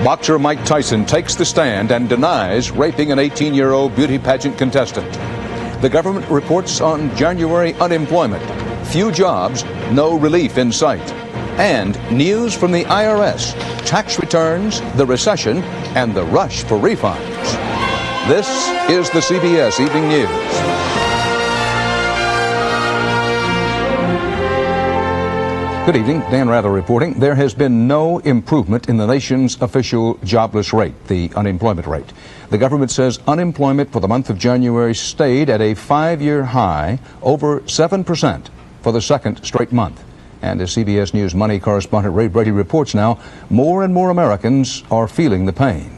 Boxer Mike Tyson takes the stand and denies raping an 18-year-old beauty pageant contestant. The government reports on January unemployment. Few jobs, no relief in sight. And news from the IRS, tax returns, the recession, and the rush for refunds. This is the CBS Evening News. Good evening. Dan Rather reporting. There has been no improvement in the nation's official jobless rate, the unemployment rate. The government says unemployment for the month of January stayed at a 5-year high, over 7% for the second straight month. And as CBS News Money correspondent Ray Brady reports now, more and more Americans are feeling the pain.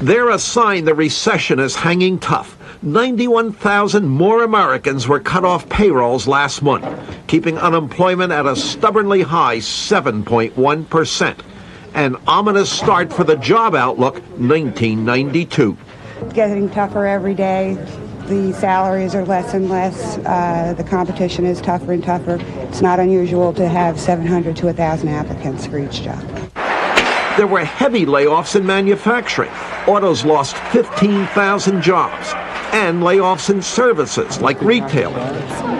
They're a sign the recession is hanging tough. 91,000 more Americans were cut off payrolls last month, keeping unemployment at a stubbornly high 7.1%. An ominous start for the job outlook, 1992. It's getting tougher every day. The salaries are less and less. The competition is tougher and tougher. It's not unusual to have 700 to 1,000 applicants for each job. There were heavy layoffs in manufacturing. Autos lost 15,000 jobs. And layoffs in services like retailing.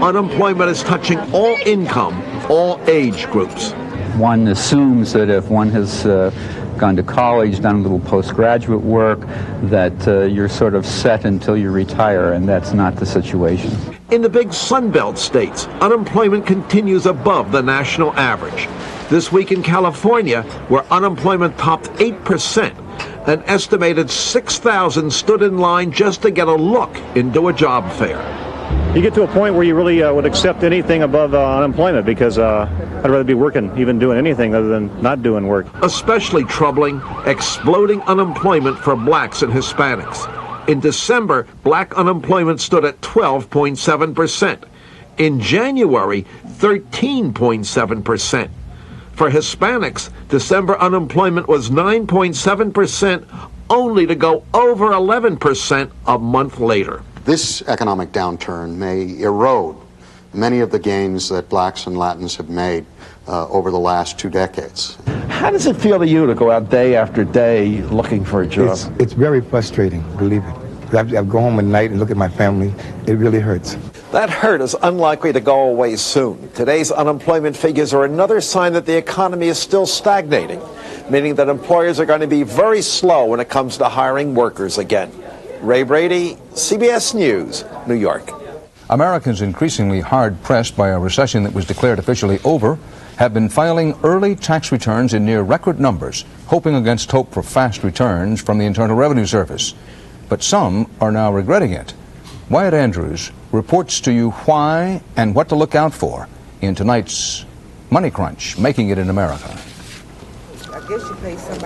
Unemployment is touching all income, all age groups. One assumes that if one has gone to college, done a little postgraduate work, that you're sort of set until you retire, and that's not the situation. In the big Sunbelt states, unemployment continues above the national average. This week in California, where unemployment topped 8%, an estimated 6,000 stood in line just to get a look into a job fair. You get to a point where you really would accept anything above unemployment, because I'd rather be working, even doing anything other than not doing work. Especially troubling, exploding unemployment for blacks and Hispanics. In December, black unemployment stood at 12.7%. In January, 13.7%. For Hispanics, December unemployment was 9.7%, only to go over 11% a month later. This economic downturn may erode many of the gains that blacks and Latins have made over the last 2 decades. How does it feel to you to go out day after day looking for a job? It's very frustrating, believe it. I go home at night and look at my family. It really hurts. That hurt is unlikely to go away soon. Today's unemployment figures are another sign that the economy is still stagnating, meaning that employers are going to be very slow when it comes to hiring workers again. Ray Brady, CBS News, New York. Americans increasingly hard-pressed by a recession that was declared officially over have been filing early tax returns in near record numbers, hoping against hope for fast returns from the Internal Revenue Service. But some are now regretting it. Wyatt Andrews reports to you why and what to look out for in tonight's Money Crunch, Making It in America.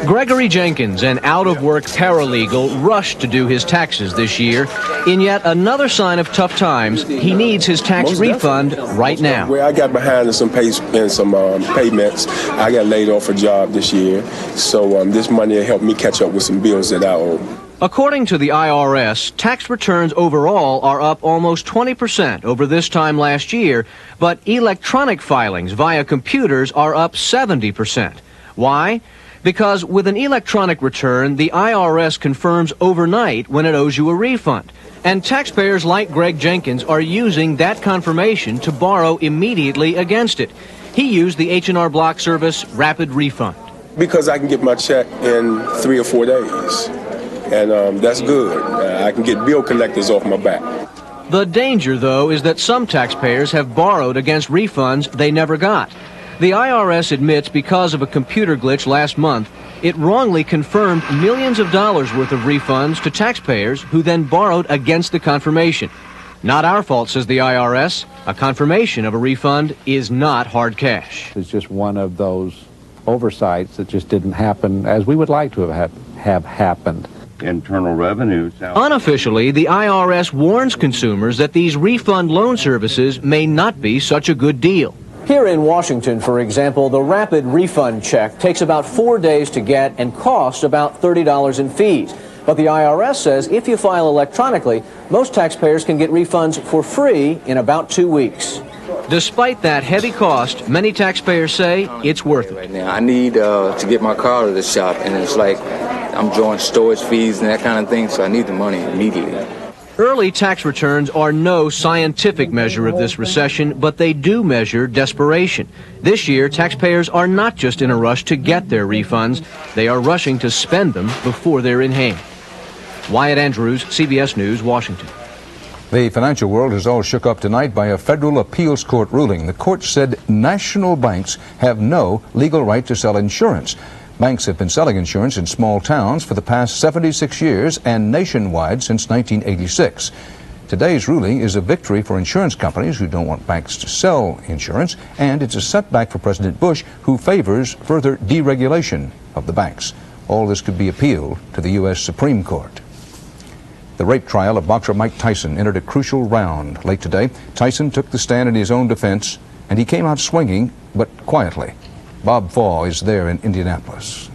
Gregory Jenkins, an out-of-work paralegal, rushed to do his taxes this year. In yet another sign of tough times, he needs his tax refund right now. Well, I got behind in some payments. I got laid off a job this year, so this money will help me catch up with some bills that I owe. According to the IRS, tax returns overall are up almost 20% over this time last year, but electronic filings via computers are up 70%. Why? Because with an electronic return, the IRS confirms overnight when it owes you a refund. And taxpayers like Greg Jenkins are using that confirmation to borrow immediately against it. He used the H&R Block service Rapid Refund. Because I can get my check in 3 or 4 days. And that's good. I can get bill collectors off my back. The danger, though, is that some taxpayers have borrowed against refunds they never got. The IRS admits because of a computer glitch last month, it wrongly confirmed millions of dollars worth of refunds to taxpayers who then borrowed against the confirmation. Not our fault, says the IRS. A confirmation of a refund is not hard cash. It's just one of those oversights that just didn't happen as we would like to have happened. Internal Revenue. Unofficially, the IRS warns consumers that these refund loan services may not be such a good deal. Here in Washington, for example, the Rapid Refund check takes about 4 days to get and costs about $30 in fees. But the IRS says if you file electronically, most taxpayers can get refunds for free in about 2 weeks. Despite that heavy cost, many taxpayers say it's worth it. Right now, I need to get my car to the shop, and it's like I'm drawing storage fees and that kind of thing, so I need the money immediately. Early tax returns are no scientific measure of this recession, but they do measure desperation. This year, taxpayers are not just in a rush to get their refunds, they are rushing to spend them before they're in hand. Wyatt Andrews, CBS News, Washington. The financial world is all shook up tonight by a federal appeals court ruling. The court said national banks have no legal right to sell insurance. Banks have been selling insurance in small towns for the past 76 years and nationwide since 1986. Today's ruling is a victory for insurance companies who don't want banks to sell insurance, and it's a setback for President Bush, who favors further deregulation of the banks. All this could be appealed to the U.S. Supreme Court. The rape trial of boxer Mike Tyson entered a crucial round late today. Tyson took the stand in his own defense, and he came out swinging, but quietly. Bob Fall is there in Indianapolis.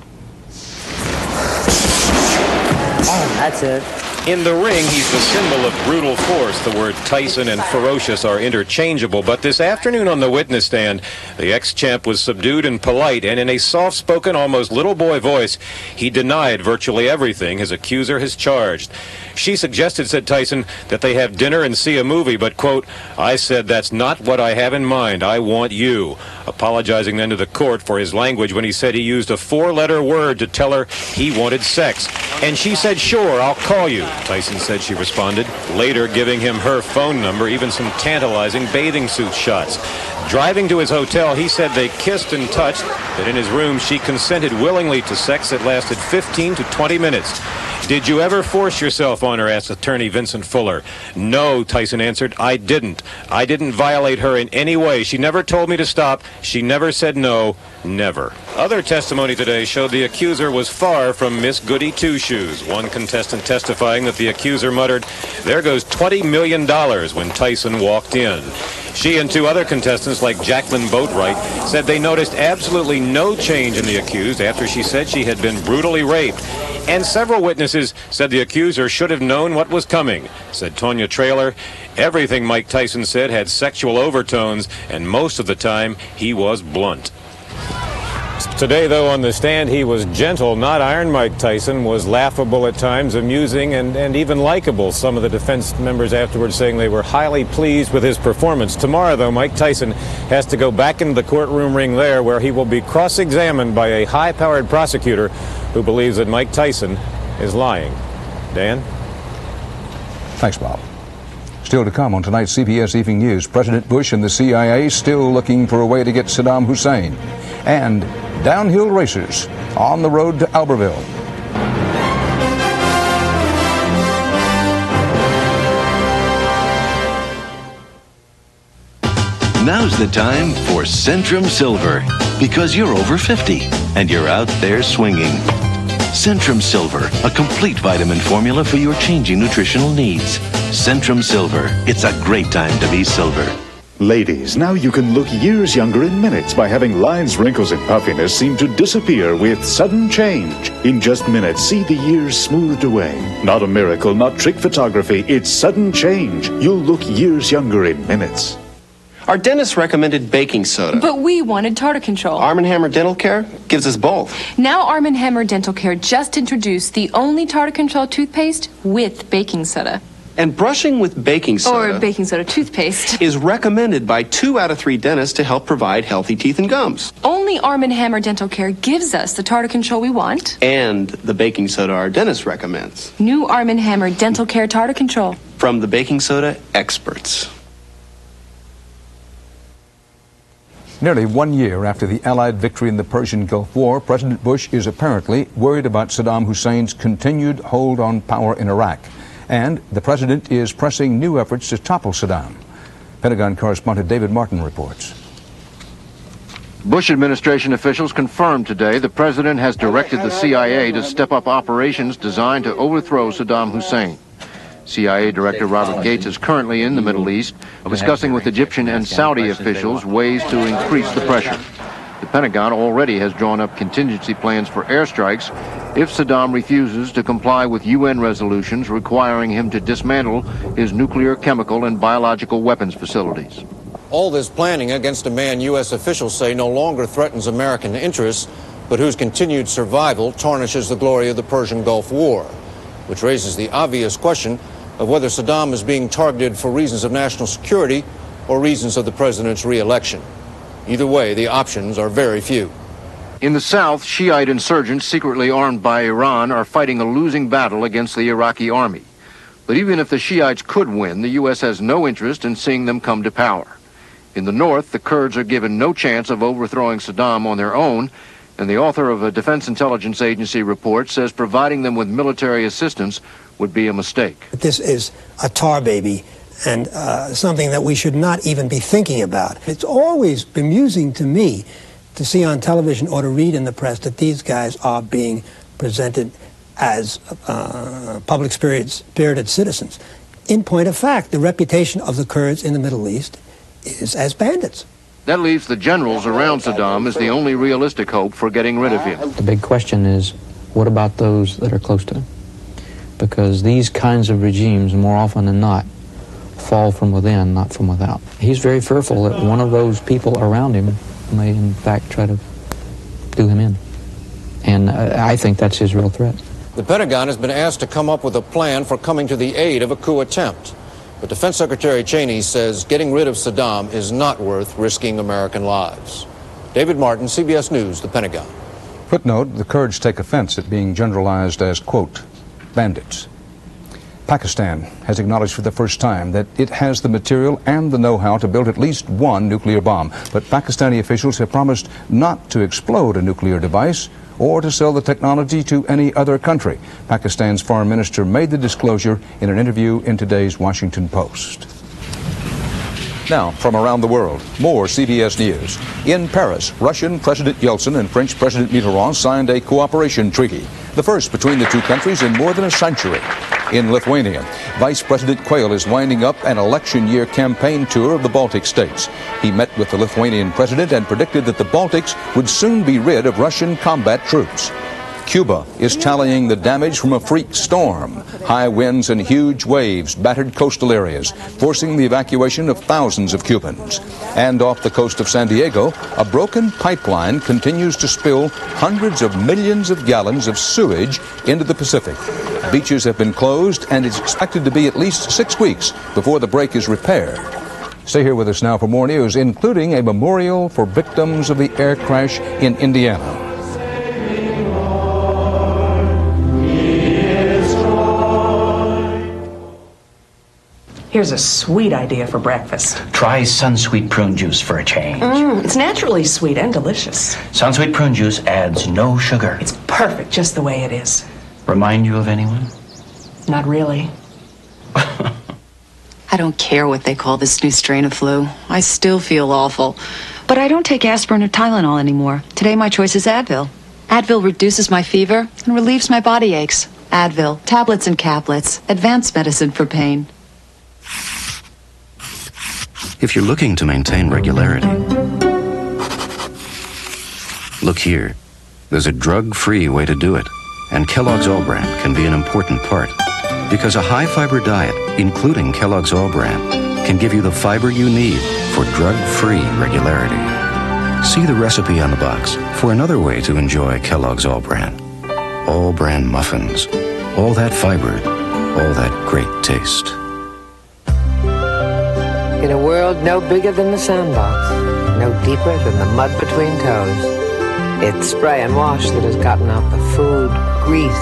Oh, that's it. In the ring, he's the symbol of brutal force. The word Tyson and ferocious are interchangeable. But this afternoon on the witness stand, the ex-champ was subdued and polite, and in a soft-spoken, almost little boy voice, he denied virtually everything his accuser has charged. She suggested, said Tyson, that they have dinner and see a movie, but, quote, I said that's not what I have in mind. I want you. Apologizing then to the court for his language when he said he used a 4-letter word to tell her he wanted sex. And she said, sure, I'll call you. Tyson said she responded, later giving him her phone number, even some tantalizing bathing suit shots. Driving to his hotel, he said they kissed and touched, that in his room she consented willingly to sex that lasted 15 to 20 minutes. Did you ever force yourself on her, asked attorney Vincent Fuller. No, Tyson answered, I didn't. I didn't violate her in any way. She never told me to stop. She never said no. Never. Other testimony today showed the accuser was far from Miss Goody Two-Shoes. One contestant testifying that the accuser muttered, there goes $20 million when Tyson walked in. She and 2 other contestants, like Jacqueline Boatwright, said they noticed absolutely no change in the accused after she said she had been brutally raped. And several witnesses said the accuser should have known what was coming. Said Tonya Traylor, everything Mike Tyson said had sexual overtones, and most of the time he was blunt. Today, though, on the stand, he was gentle, not iron. Mike Tyson was laughable at times, amusing, and even likable. Some of the defense members afterwards saying they were highly pleased with his performance. Tomorrow, though, Mike Tyson has to go back into the courtroom ring there, where he will be cross-examined by a high-powered prosecutor who believes that Mike Tyson is lying. Dan? Thanks, Bob. Still to come on tonight's CBS Evening News, President Bush and the CIA still looking for a way to get Saddam Hussein. And downhill racers on the road to Albertville. Now's the time for Centrum Silver, because you're over 50 and you're out there swinging. Centrum Silver, a complete vitamin formula for your changing nutritional needs. Centrum Silver, it's a great time to be silver. Ladies, now you can look years younger in minutes by having lines, wrinkles, and puffiness seem to disappear with sudden change. In just minutes, see the years smoothed away. Not a miracle, not trick photography, it's sudden change. You'll look years younger in minutes. Our dentist recommended baking soda. But we wanted tartar control. Arm & Hammer Dental Care gives us both. Now Arm & Hammer Dental Care just introduced the only tartar control toothpaste with baking soda. And brushing with baking soda... Or baking soda toothpaste. ...is recommended by 2 out of 3 dentists to help provide healthy teeth and gums. Only Arm & Hammer Dental Care gives us the tartar control we want. And the baking soda our dentist recommends. New Arm & Hammer Dental Care tartar control. From the baking soda experts. Nearly 1 year after the Allied victory in the Persian Gulf War, President Bush is apparently worried about Saddam Hussein's continued hold on power in Iraq. And the president is pressing new efforts to topple Saddam. Pentagon correspondent David Martin reports. Bush administration officials confirmed today the president has directed the CIA to step up operations designed to overthrow Saddam Hussein. CIA Director Robert Gates is currently in the Middle East, discussing with Egyptian and Saudi officials ways to increase the pressure. The Pentagon already has drawn up contingency plans for airstrikes if Saddam refuses to comply with UN resolutions requiring him to dismantle his nuclear, chemical, and biological weapons facilities. All this planning against a man U.S. officials say no longer threatens American interests, but whose continued survival tarnishes the glory of the Persian Gulf War, which raises the obvious question of whether Saddam is being targeted for reasons of national security or reasons of the president's re-election. Either way, the options are very few. In the south, Shiite insurgents secretly armed by Iran are fighting a losing battle against the Iraqi army. But even if the Shiites could win, the U.S. has no interest in seeing them come to power. In the north, the Kurds are given no chance of overthrowing Saddam on their own, and the author of a Defense Intelligence Agency report says providing them with military assistance would be a mistake. This is a tar baby and something that we should not even be thinking about. It's always bemusing to me to see on television or to read in the press that these guys are being presented as public spirited citizens. In point of fact, the reputation of the Kurds in the Middle East is as bandits. That leaves the generals around Saddam as the only realistic hope for getting rid of him. The big question is, what about those that are close to him? Because these kinds of regimes, more often than not, fall from within, not from without. He's very fearful that one of those people around him may, in fact, try to do him in. And I think that's his real threat. The Pentagon has been asked to come up with a plan for coming to the aid of a coup attempt. But Defense Secretary Cheney says getting rid of Saddam is not worth risking American lives. David Martin, CBS News, the Pentagon. Footnote, the Kurds take offense at being generalized as, quote, bandits. Pakistan has acknowledged for the first time that it has the material and the know-how to build at least one nuclear bomb. But Pakistani officials have promised not to explode a nuclear device or to sell the technology to any other country. Pakistan's foreign minister made the disclosure in an interview in today's Washington Post. Now, from around the world, more CBS News. In Paris, Russian President Yeltsin and French President Mitterrand signed a cooperation treaty, the first between the two countries in more than a century. In Lithuania, Vice President Quayle is winding up an election year campaign tour of the Baltic states. He met with the Lithuanian president and predicted that the Baltics would soon be rid of Russian combat troops. Cuba is tallying the damage from a freak storm. High winds and huge waves battered coastal areas, forcing the evacuation of thousands of Cubans. And off the coast of San Diego, a broken pipeline continues to spill hundreds of millions of gallons of sewage into the Pacific. Beaches have been closed, and it's expected to be at least 6 weeks before the break is repaired. Stay here with us now for more news, including a memorial for victims of the air crash in Indiana. Here's a sweet idea for breakfast. Try Sunsweet prune juice for a change. It's naturally sweet and delicious. Sunsweet prune juice adds no sugar. It's perfect just the way it is. Remind you of anyone? Not really. I don't care what they call this new strain of flu. I still feel awful. But I don't take aspirin or Tylenol anymore. Today my choice is Advil. Advil reduces my fever and relieves my body aches. Advil, tablets and caplets, advanced medicine for pain. If you're looking to maintain regularity, look here. There's a drug-free way to do it, and Kellogg's All Brand can be an important part, because a high-fiber diet, including Kellogg's All Brand, can give you the fiber you need for drug-free regularity. See the recipe on the box for another way to enjoy Kellogg's All Brand. All Brand muffins, all that fiber, all that great taste. In a world no bigger than the sandbox, no deeper than the mud between toes, it's spray and wash that has gotten out the food, grease,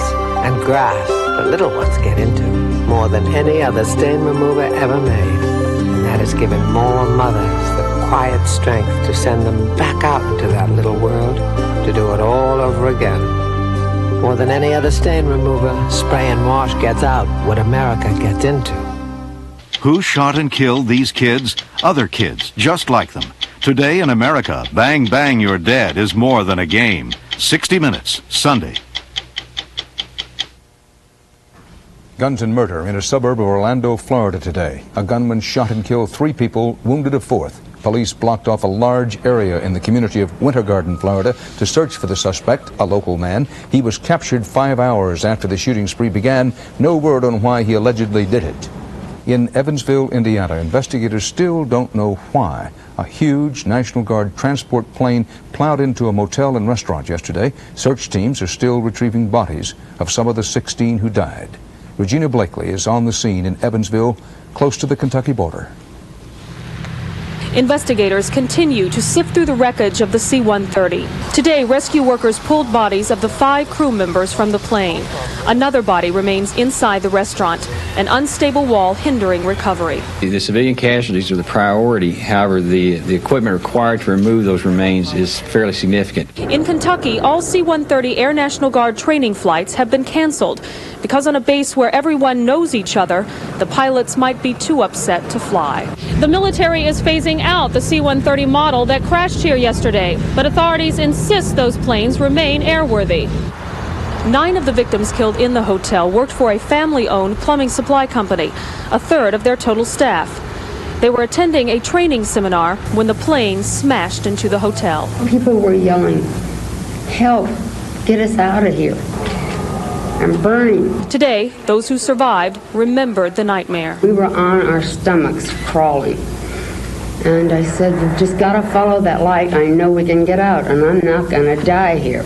and grass the little ones get into more than any other stain remover ever made. And that has given more mothers the quiet strength to send them back out into that little world to do it all over again. More than any other stain remover, spray and wash gets out what America gets into. Who shot and killed these kids? Other kids, just like them. Today in America, Bang Bang You're Dead is more than a game. 60 Minutes, Sunday. Guns and murder in a suburb of Orlando, Florida today. A gunman shot and killed 3 people, wounded a 4th. Police blocked off a large area in the community of Winter Garden, Florida, to search for the suspect, a local man. He was captured 5 hours after the shooting spree began. No word on why he allegedly did it. In Evansville, Indiana, investigators still don't know why a huge National Guard transport plane plowed into a motel and restaurant yesterday. Search teams are still retrieving bodies of some of the 16 who died. Regina Blakely is on the scene in Evansville, close to the Kentucky border. Investigators continue to sift through the wreckage of the C-130. Today, rescue workers pulled bodies of the 5 crew members from the plane. Another body remains inside the restaurant, an unstable wall hindering recovery. The civilian casualties are the priority. However, the equipment required to remove those remains is fairly significant. In Kentucky, all C-130 Air National Guard training flights have been canceled because on a base where everyone knows each other, the pilots might be too upset to fly. The military is phasing out the C-130 model that crashed here yesterday, but authorities insist those planes remain airworthy. 9 of the victims killed in the hotel worked for a family-owned plumbing supply company, a third of their total staff. They were attending a training seminar when the plane smashed into the hotel. People were yelling, "Help, get us out of here. I'm burning." Today, those who survived remembered the nightmare. We were on our stomachs crawling. And I said, "We've just got to follow that light. I know we can get out, and I'm not going to die here."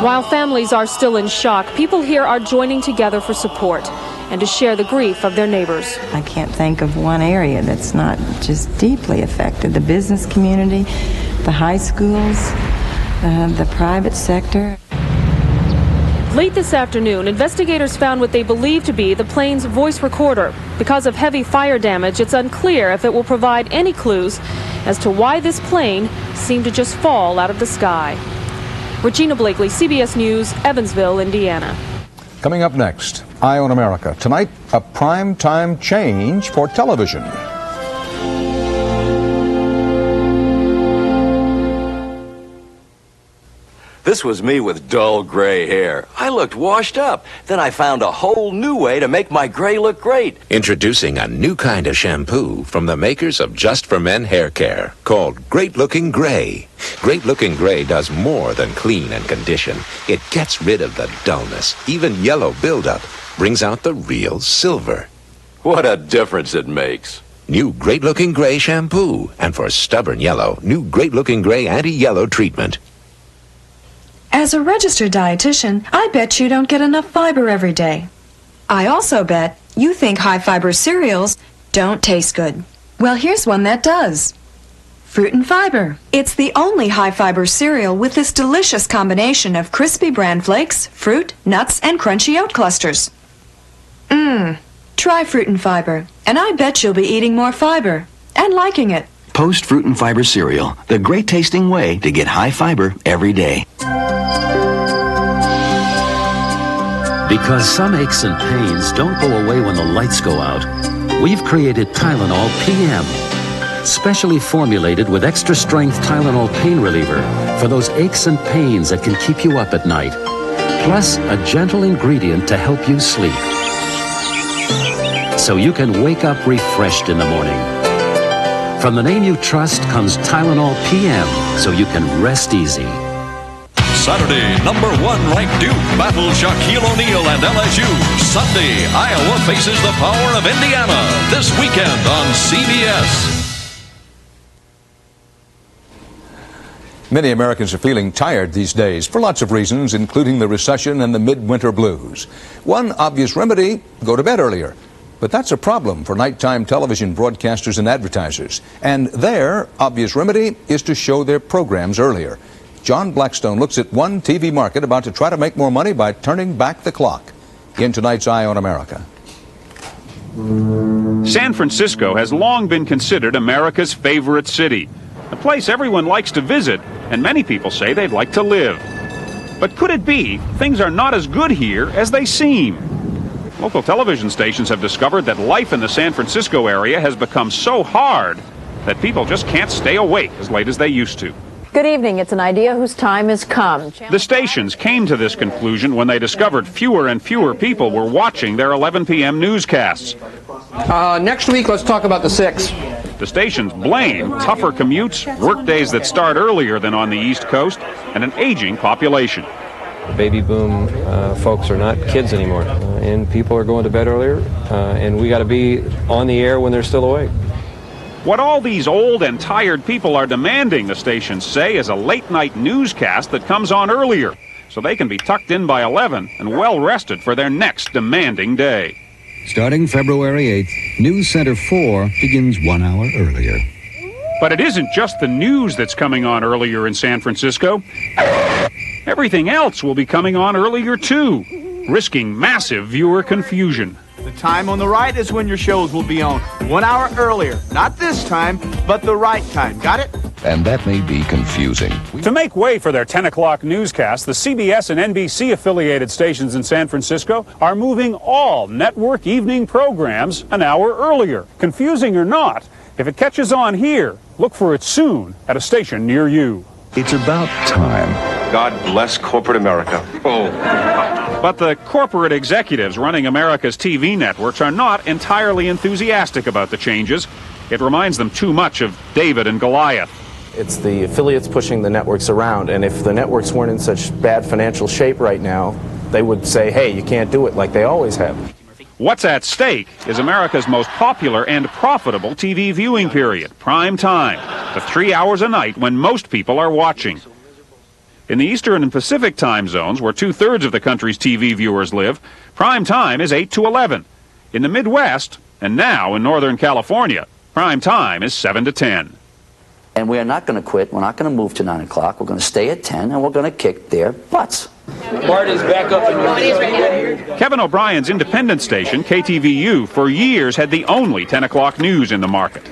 While families are still in shock, people here are joining together for support and to share the grief of their neighbors. I can't think of one area that's not just deeply affected. The business community, the high schools, the private sector. Late this afternoon, investigators found what they believe to be the plane's voice recorder. Because of heavy fire damage, it's unclear if it will provide any clues as to why this plane seemed to just fall out of the sky. Regina Blakely, CBS News, Evansville, Indiana. Coming up next, Eye on America. Tonight, a prime-time change for television. This was me with dull gray hair. I looked washed up. Then I found a whole new way to make my gray look great. Introducing a new kind of shampoo from the makers of Just for Men Hair Care called Great Looking Gray. Great Looking Gray does more than clean and condition. It gets rid of the dullness, even yellow buildup, brings out the real silver. What a difference it makes. New Great Looking Gray shampoo. And for stubborn yellow, new Great Looking Gray anti-yellow treatment. As a registered dietitian, I bet you don't get enough fiber every day. I also bet you think high-fiber cereals don't taste good. Well, here's one that does. Fruit and Fiber. It's the only high-fiber cereal with this delicious combination of crispy bran flakes, fruit, nuts, and crunchy oat clusters. Try Fruit and Fiber, and I bet you'll be eating more fiber and liking it. Post Fruit and Fiber cereal, the great tasting way to get high fiber every day. Because some aches and pains don't go away when the lights go out, we've created Tylenol PM. Specially formulated with extra strength Tylenol pain reliever for those aches and pains that can keep you up at night. Plus a gentle ingredient to help you sleep. So you can wake up refreshed in the morning. From the name you trust comes Tylenol PM, so you can rest easy. Saturday, #1 ranked Duke battles Shaquille O'Neal and LSU. Sunday, Iowa faces the power of Indiana. This weekend on CBS. Many Americans are feeling tired these days for lots of reasons, including the recession and the midwinter blues. One obvious remedy, go to bed earlier. But that's a problem for nighttime television broadcasters and advertisers. And their obvious remedy is to show their programs earlier. John Blackstone looks at one TV market about to try to make more money by turning back the clock. In tonight's Eye on America. San Francisco has long been considered America's favorite city, a place everyone likes to visit, and many people say they'd like to live. But could it be things are not as good here as they seem? Local television stations have discovered that life in the San Francisco area has become so hard that people just can't stay awake as late as they used to. Good evening. It's an idea whose time has come. The stations came to this conclusion when they discovered fewer and fewer people were watching their 11 p.m. newscasts. Next week, let's talk about the 6. The stations blame tougher commutes, work days that start earlier than on the East Coast, and an aging population. Baby boom folks are not kids anymore, and people are going to bed earlier, and we got to be on the air when they're still awake. What all these old and tired people are demanding, the stations say, is a late-night newscast that comes on earlier, so they can be tucked in by 11 and well-rested for their next demanding day. Starting February 8th, News Center 4 begins 1 hour earlier. But it isn't just the news that's coming on earlier in San Francisco. Everything else will be coming on earlier, too, risking massive viewer confusion. The time on the right is when your shows will be on 1 hour earlier. Not this time, but the right time. Got it? And that may be confusing. To make way for their 10 o'clock newscast, the CBS and NBC affiliated stations in San Francisco are moving all network evening programs an hour earlier. Confusing or not, if it catches on here, look for it soon at a station near you. It's about time. God bless corporate America. Oh. But the corporate executives running America's TV networks are not entirely enthusiastic about the changes. It reminds them too much of David and Goliath. It's the affiliates pushing the networks around, and if the networks weren't in such bad financial shape right now, they would say, hey, you can't do it like they always have. What's at stake is America's most popular and profitable TV viewing period, prime time, the 3 hours a night when most people are watching. In the Eastern and Pacific time zones, where 2/3 of the country's TV viewers live, prime time is 8 to 11. In the Midwest, and now in Northern California, prime time is 7 to 10. And we are not going to quit. We're not going to move to 9 o'clock. We're going to stay at 10, and we're going to kick their butts. Marty's back up in Kevin O'Brien's independent station, KTVU, for years had the only 10 o'clock news in the market.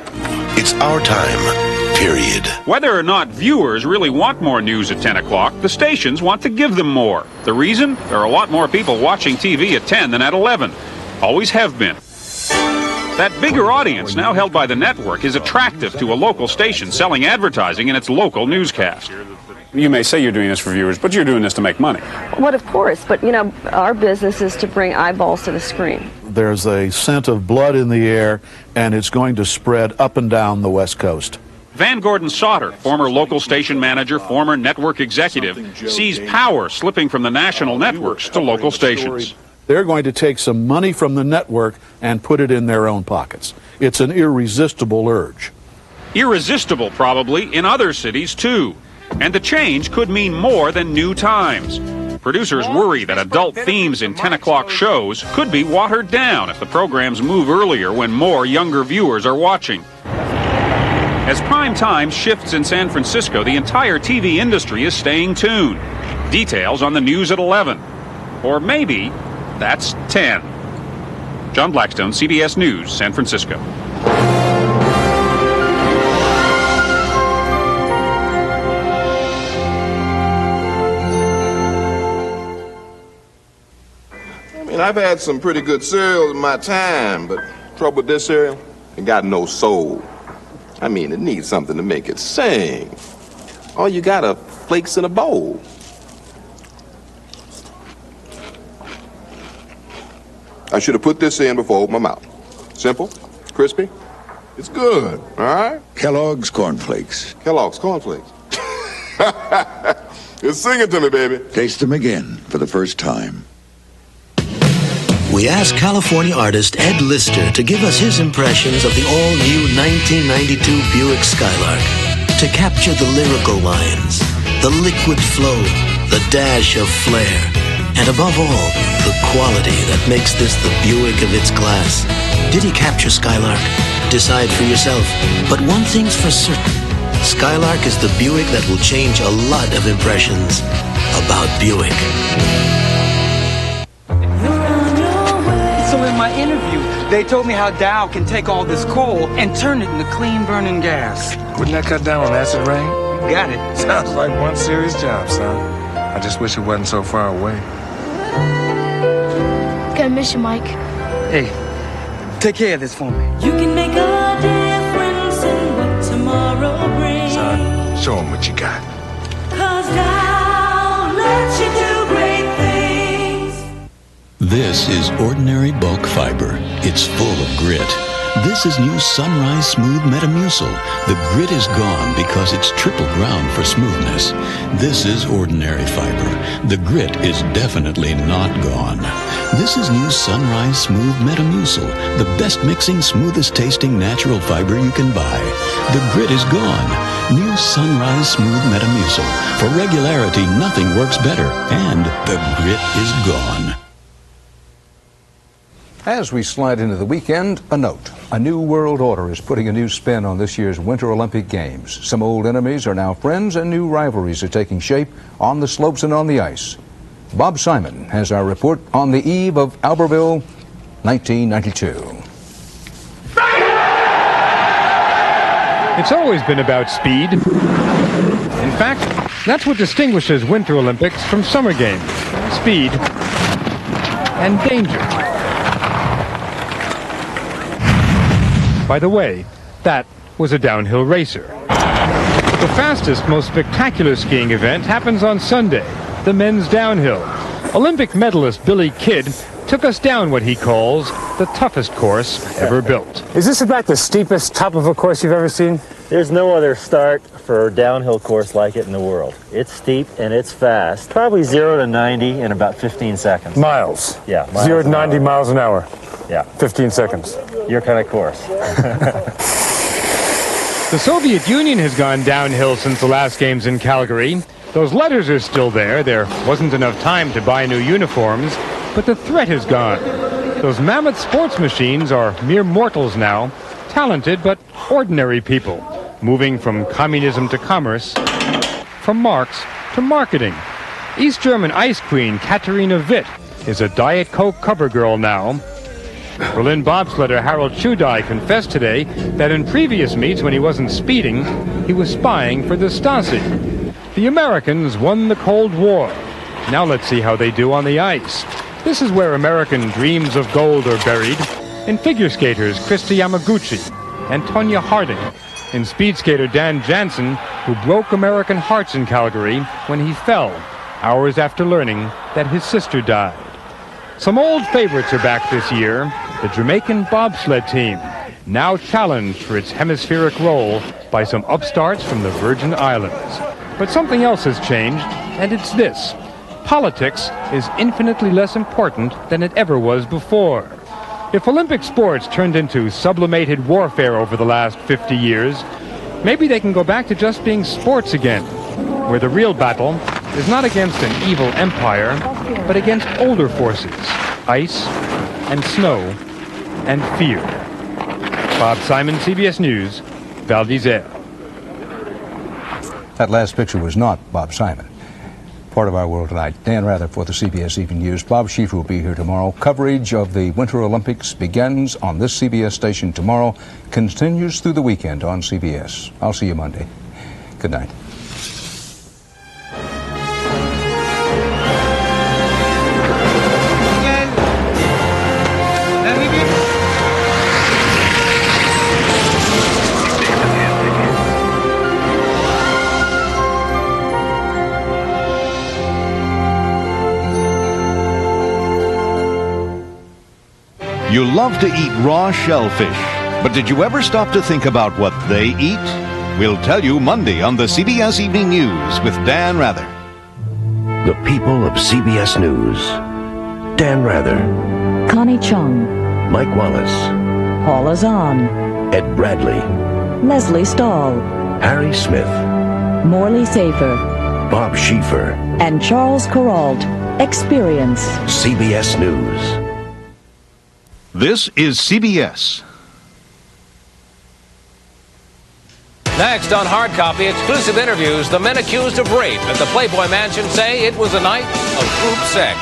It's our time, period. Whether or not viewers really want more news at 10 o'clock, the stations want to give them more. The reason? There are a lot more people watching TV at 10 than at 11. Always have been. That bigger audience, now held by the network, is attractive to a local station selling advertising in its local newscast. You may say you're doing this for viewers, but you're doing this to make money. Well, of course, but, you know, our business is to bring eyeballs to the screen. There's a scent of blood in the air, and it's going to spread up and down the West Coast. Van Gordon Sauter, former local station manager, former network executive, sees power slipping from the national networks to local stations. They're going to take some money from the network and put it in their own pockets. It's an irresistible urge. Irresistible, probably, in other cities, too. And the change could mean more than new times. Producers worry that adult themes in 10 o'clock shows could be watered down if the programs move earlier when more younger viewers are watching. As prime time shifts in San Francisco, the entire TV industry is staying tuned. Details on the news at 11. Or maybe that's 10. John Blackstone, CBS News, San Francisco. I've had some pretty good cereal in my time, but trouble with this cereal, it got no soul. I mean, it needs something to make it sing. All you got are flakes in a bowl. I should have put this in before I opened my mouth. Simple, crispy, it's good, all right? Kellogg's Corn Flakes. Kellogg's Corn Flakes. Just sing it to me, baby. Taste them again for the first time. We asked California artist Ed Lister to give us his impressions of the all-new 1992 Buick Skylark. To capture the lyrical lines, the liquid flow, the dash of flair, and above all, the quality that makes this the Buick of its class. Did he capture Skylark? Decide for yourself. But one thing's for certain. Skylark is the Buick that will change a lot of impressions about Buick. So in my interview, they told me how Dow can take all this coal and turn it into clean burning gas. Wouldn't that cut down on acid rain? You got it. Sounds like one serious job, son. I just wish it wasn't so far away. Gonna miss you, Mike. Hey, take care of this for me. You can make a difference in what tomorrow brings. Son, show them what you got. 'Cause Dow lets you do great things. This is ordinary bulk fiber. It's full of grit. This is new Sunrise Smooth Metamucil. The grit is gone because it's triple ground for smoothness. This is ordinary fiber. The grit is definitely not gone. This is new Sunrise Smooth Metamucil, the best mixing, smoothest tasting natural fiber you can buy. The grit is gone. New Sunrise Smooth Metamucil. For regularity, nothing works better. And the grit is gone. As we slide into the weekend, a note. A new world order is putting a new spin on this year's Winter Olympic Games. Some old enemies are now friends, and new rivalries are taking shape on the slopes and on the ice. Bob Simon has our report on the eve of Albertville 1992. It's always been about speed. In fact, that's what distinguishes Winter Olympics from Summer Games. Speed and danger. By the way, that was a downhill racer. The fastest, most spectacular skiing event happens on Sunday, the men's downhill. Olympic medalist Billy Kidd took us down what he calls the toughest course ever built. Is this about the steepest top of a course you've ever seen? There's no other start for a downhill course like it in the world. It's steep and it's fast. Probably 0 to 90 in about 15 seconds. Miles? Yeah. Miles 0 to 90 miles an hour? Yeah. 15 seconds. Your kind of course. The Soviet Union has gone downhill since the last games in Calgary. Those letters are still there. There wasn't enough time to buy new uniforms, but the threat is gone. Those mammoth sports machines are mere mortals now, talented but ordinary people, moving from communism to commerce, from Marx to marketing. East German ice queen Katharina Witt is a Diet Coke cover girl now. Berlin bobsledder Harold Chudai confessed today that in previous meets when he wasn't speeding, he was spying for the Stasi. The Americans won the Cold War. Now let's see how they do on the ice. This is where American dreams of gold are buried. In figure skaters Krista Yamaguchi and Tonya Harding. In speed skater Dan Jansen, who broke American hearts in Calgary when he fell hours after learning that his sister died. Some old favorites are back this year. The Jamaican bobsled team, now challenged for its hemispheric role by some upstarts from the Virgin Islands. But something else has changed, and it's this. Politics is infinitely less important than it ever was before. If Olympic sports turned into sublimated warfare over the last 50 years, maybe they can go back to just being sports again, where the real battle is not against an evil empire, but against older forces, ice and snow and fear. Bob Simon, CBS News, Val d'Isère. That last picture was not Bob Simon. Part of our world tonight. Dan Rather for the CBS Evening News. Bob Schieffer will be here tomorrow. Coverage of the Winter Olympics begins on this CBS station tomorrow, continues through the weekend on CBS. I'll see you Monday. Good night. You love to eat raw shellfish, but did you ever stop to think about what they eat? We'll tell you Monday on the CBS Evening News with Dan Rather. The people of CBS News. Dan Rather. Connie Chung. Mike Wallace. Paul Azan. Ed Bradley. Leslie Stahl. Harry Smith. Morley Safer. Bob Schieffer. And Charles Kuralt. Experience. CBS News. This is CBS. Next on Hard Copy, exclusive interviews. The men accused of rape at the Playboy Mansion say it was a night of group sex.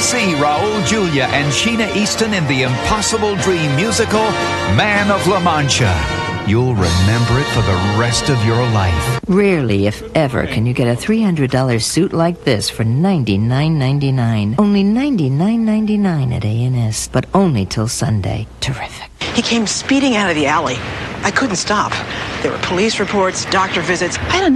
See Raul Julia and Sheena Easton in the Impossible Dream musical, Man of La Mancha. You'll remember it for the rest of your life. Rarely, if ever, can you get a $300 suit like this for $99.99. Only $99.99 at A&S, but only till Sunday. Terrific. He came speeding out of the alley. I couldn't stop. There were police reports, doctor visits. I had a